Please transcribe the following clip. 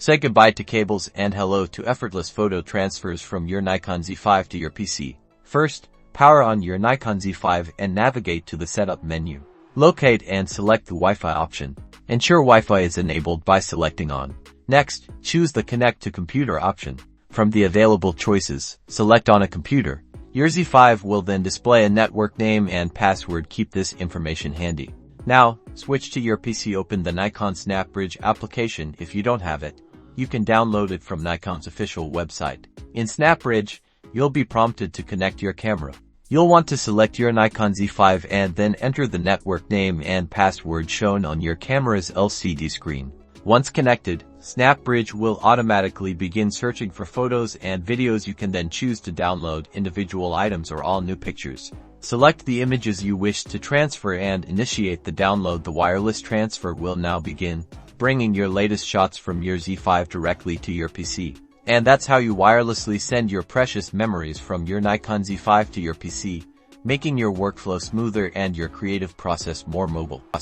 Say goodbye to cables and hello to effortless photo transfers from your Nikon Z5 to your PC. First, power on your Nikon Z5 and navigate to the Setup menu. Locate and select the Wi-Fi option. Ensure Wi-Fi is enabled by selecting on. Next, choose the Connect to Computer option. From the available choices, select on a computer. Your Z5 will then display a network name and password. Keep this information handy. Now, switch to your PC. Open the Nikon SnapBridge application. If you don't have it, you can download it from Nikon's official website. In SnapBridge, you'll be prompted to connect your camera. You'll want to select your Nikon Z5 and then enter the network name and password shown on your camera's LCD screen. Once connected, SnapBridge will automatically begin searching for photos and videos. You can then choose to download individual items or all new pictures. Select the images you wish to transfer and initiate the download. The wireless transfer will now begin, bringing your latest shots from your Z5 directly to your PC. And that's how you wirelessly send your precious memories from your Nikon Z5 to your PC, making your workflow smoother and your creative process more mobile.